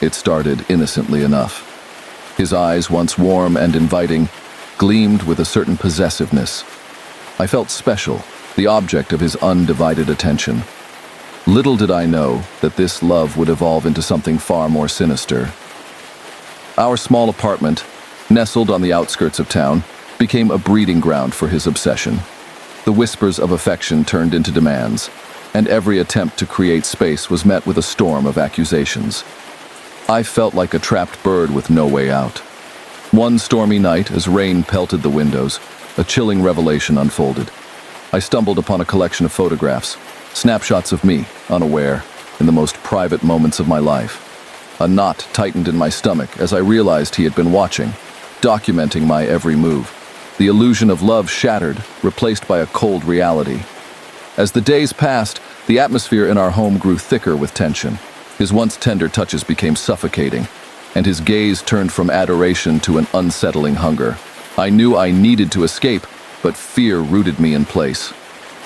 It started innocently enough. His eyes, once warm and inviting, gleamed with a certain possessiveness. I felt special, the object of his undivided attention. Little did I know that this love would evolve into something far more sinister. Our small apartment, nestled on the outskirts of town, became a breeding ground for his obsession. The whispers of affection turned into demands, and every attempt to create space was met with a storm of accusations. I felt like a trapped bird with no way out. One stormy night, as rain pelted the windows, a chilling revelation unfolded. I stumbled upon a collection of photographs, snapshots of me, unaware, in the most private moments of my life. A knot tightened in my stomach as I realized he had been watching, documenting my every move. The illusion of love shattered, replaced by a cold reality. As the days passed, the atmosphere in our home grew thicker with tension. His once tender touches became suffocating, and his gaze turned from adoration to an unsettling hunger. I knew I needed to escape, but fear rooted me in place.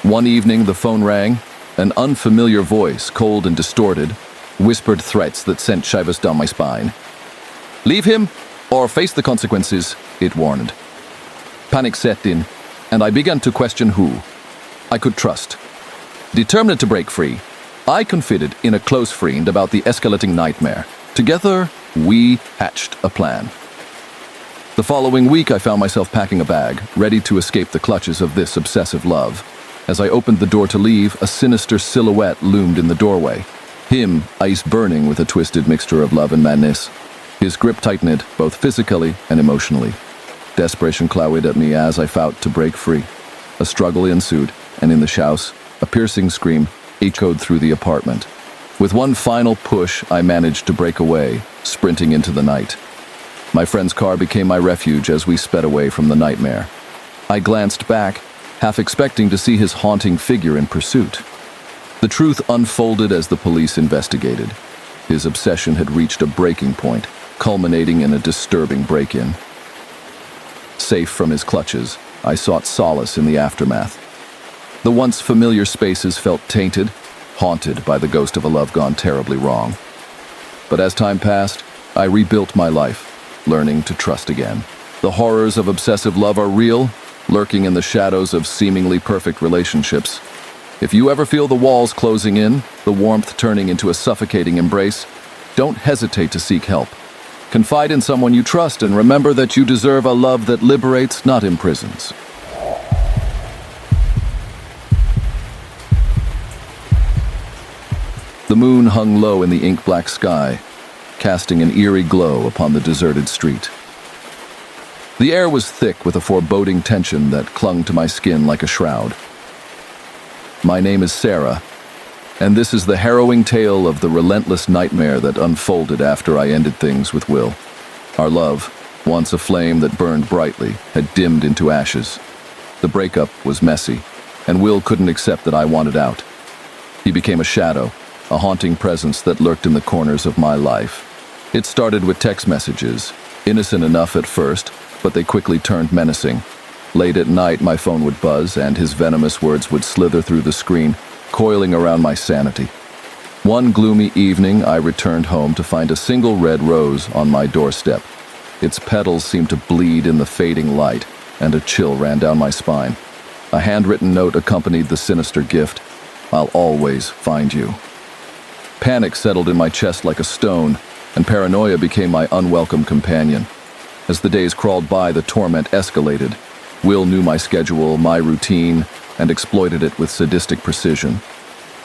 One evening, the phone rang. An unfamiliar voice, cold and distorted, whispered threats that sent shivers down my spine. "Leave him, or face the consequences," it warned. Panic set in, and I began to question who I could trust. Determined to break free, I confided in a close friend about the escalating nightmare. Together, we hatched a plan. The following week, I found myself packing a bag, ready to escape the clutches of this obsessive love. As I opened the door to leave, a sinister silhouette loomed in the doorway. Him, ice burning with a twisted mixture of love and madness. His grip tightened, both physically and emotionally. Desperation clawed at me as I fought to break free. A struggle ensued, and in the shouse, a piercing scream echoed through the apartment. With one final push, I managed to break away, sprinting into the night. My friend's car became my refuge as we sped away from the nightmare. I glanced back, half expecting to see his haunting figure in pursuit. The truth unfolded as the police investigated. His obsession had reached a breaking point, culminating in a disturbing break-in. Safe from his clutches, I sought solace in the aftermath. The once familiar spaces felt tainted, haunted by the ghost of a love gone terribly wrong. But as time passed, I rebuilt my life, learning to trust again. The horrors of obsessive love are real, lurking in the shadows of seemingly perfect relationships. If you ever feel the walls closing in, the warmth turning into a suffocating embrace, don't hesitate to seek help. Confide in someone you trust and remember that you deserve a love that liberates, not imprisons. The moon hung low in the ink-black sky, casting an eerie glow upon the deserted street. The air was thick with a foreboding tension that clung to my skin like a shroud. My name is Sarah, and this is the harrowing tale of the relentless nightmare that unfolded after I ended things with Will. Our love, once a flame that burned brightly, had dimmed into ashes. The breakup was messy, and Will couldn't accept that I wanted out. He became a shadow, a haunting presence that lurked in the corners of my life. It started with text messages, innocent enough at first, but they quickly turned menacing. Late at night, my phone would buzz, and his venomous words would slither through the screen, coiling around my sanity. One gloomy evening, I returned home to find a single red rose on my doorstep. Its petals seemed to bleed in the fading light, and a chill ran down my spine. A handwritten note accompanied the sinister gift: "I'll always find you." Panic settled in my chest like a stone, and paranoia became my unwelcome companion. As the days crawled by, the torment escalated. Will knew my schedule, my routine, and exploited it with sadistic precision.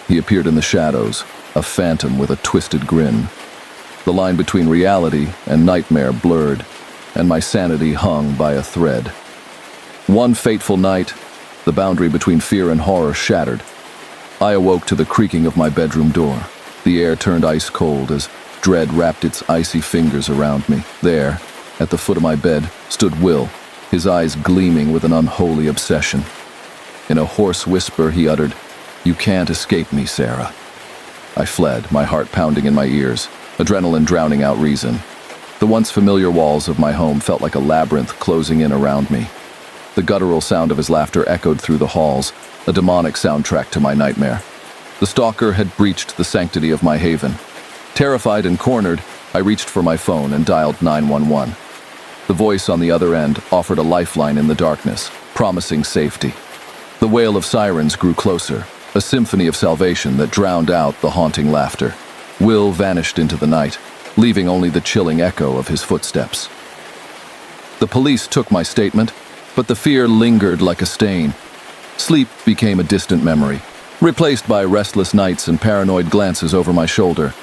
He appeared in the shadows, a phantom with a twisted grin. The line between reality and nightmare blurred, and my sanity hung by a thread. One fateful night, the boundary between fear and horror shattered. I awoke to the creaking of my bedroom door. The air turned ice cold as dread wrapped its icy fingers around me. There, at the foot of my bed, stood Will, his eyes gleaming with an unholy obsession. In a hoarse whisper, he uttered, "You can't escape me, Sarah." I fled, my heart pounding in my ears, adrenaline drowning out reason. The once familiar walls of my home felt like a labyrinth closing in around me. The guttural sound of his laughter echoed through the halls, a demonic soundtrack to my nightmare. The stalker had breached the sanctity of my haven. Terrified and cornered, I reached for my phone and dialed 911. The voice on the other end offered a lifeline in the darkness, promising safety. The wail of sirens grew closer, a symphony of salvation that drowned out the haunting laughter. Will vanished into the night, leaving only the chilling echo of his footsteps. The police took my statement, but the fear lingered like a stain. Sleep became a distant memory, replaced by restless nights and paranoid glances over my shoulder.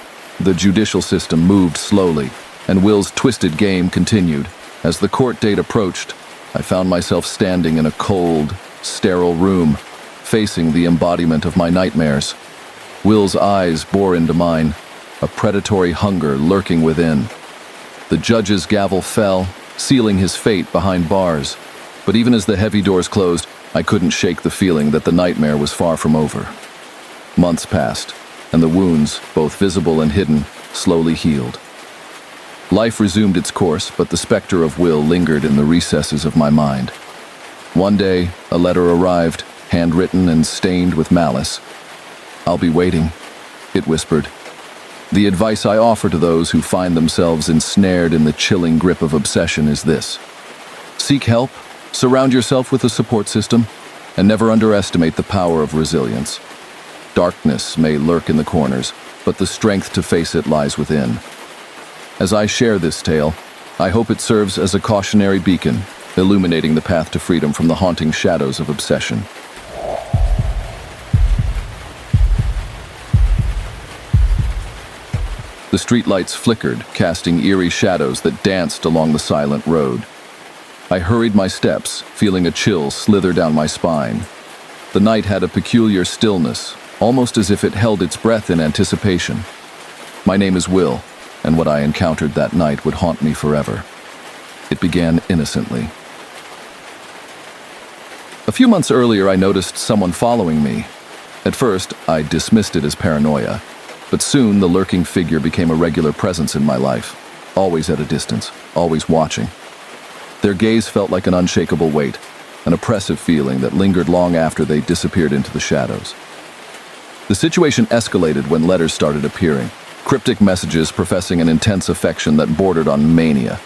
The judicial system moved slowly, and Will's twisted game continued. As the court date approached, I found myself standing in a cold, sterile room, facing the embodiment of my nightmares. Will's eyes bore into mine, a predatory hunger lurking within. The judge's gavel fell, sealing his fate behind bars. But even as the heavy doors closed, I couldn't shake the feeling that the nightmare was far from over. Months passed, and the wounds, both visible and hidden, slowly healed. Life resumed its course, but the specter of Will lingered in the recesses of my mind. One day, a letter arrived, handwritten and stained with malice. "I'll be waiting," it whispered. The advice I offer to those who find themselves ensnared in the chilling grip of obsession is this: seek help, surround yourself with a support system, and never underestimate the power of resilience. Darkness may lurk in the corners, but the strength to face it lies within. As I share this tale, I hope it serves as a cautionary beacon, illuminating the path to freedom from the haunting shadows of obsession. The streetlights flickered, casting eerie shadows that danced along the silent road. I hurried my steps, feeling a chill slither down my spine. The night had a peculiar stillness, almost as if it held its breath in anticipation. My name is Will, and what I encountered that night would haunt me forever. It began innocently. A few months earlier, I noticed someone following me. At first, I dismissed it as paranoia, but soon the lurking figure became a regular presence in my life, always at a distance, always watching. Their gaze felt like an unshakable weight, an oppressive feeling that lingered long after they disappeared into the shadows. The situation escalated when letters started appearing, cryptic messages professing an intense affection that bordered on mania.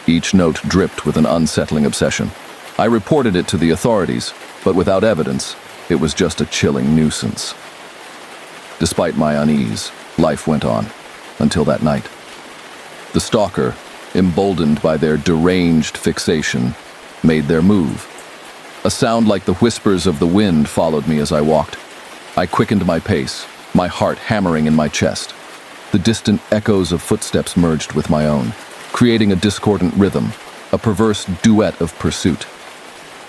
Each note dripped with an unsettling obsession. I reported it to the authorities, but without evidence, it was just a chilling nuisance. Despite my unease, life went on, until that night. The stalker, emboldened by their deranged fixation, made their move. A sound like the whispers of the wind followed me as I walked. I quickened my pace, my heart hammering in my chest. The distant echoes of footsteps merged with my own, creating a discordant rhythm, a perverse duet of pursuit.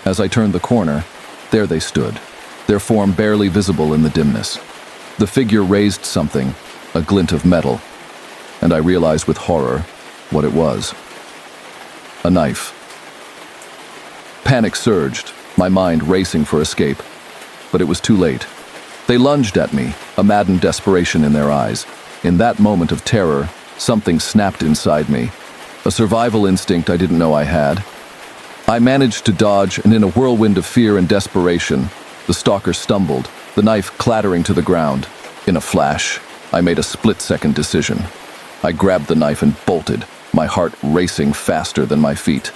As I turned the corner, there they stood, their form barely visible in the dimness. The figure raised something, a glint of metal, and I realized with horror what it was. A knife. Panic surged, my mind racing for escape, but it was too late. They lunged at me, a maddened desperation in their eyes. In that moment of terror, something snapped inside me, a survival instinct I didn't know I had. I managed to dodge, and in a whirlwind of fear and desperation, the stalker stumbled, the knife clattering to the ground. In a flash, I made a split-second decision. I grabbed the knife and bolted, my heart racing faster than my feet.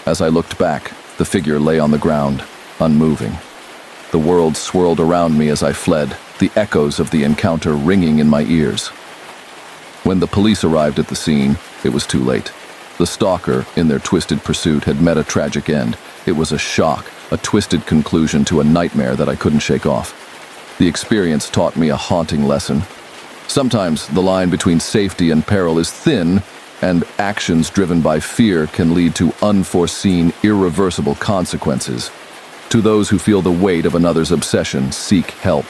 As I looked back, the figure lay on the ground, unmoving. The world swirled around me as I fled, the echoes of the encounter ringing in my ears. When the police arrived at the scene, it was too late. The stalker, in their twisted pursuit, had met a tragic end. It was a shock, a twisted conclusion to a nightmare that I couldn't shake off. The experience taught me a haunting lesson. Sometimes the line between safety and peril is thin, and actions driven by fear can lead to unforeseen, irreversible consequences. To those who feel the weight of another's obsession, seek help.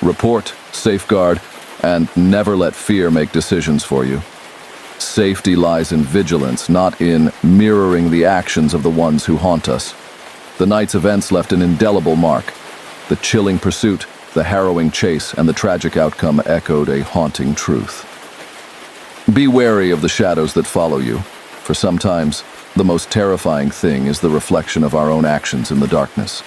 Report, safeguard, and never let fear make decisions for you. Safety lies in vigilance, not in mirroring the actions of the ones who haunt us. The night's events left an indelible mark. The chilling pursuit, the harrowing chase, and the tragic outcome echoed a haunting truth. Be wary of the shadows that follow you, for sometimes the most terrifying thing is the reflection of our own actions in the darkness.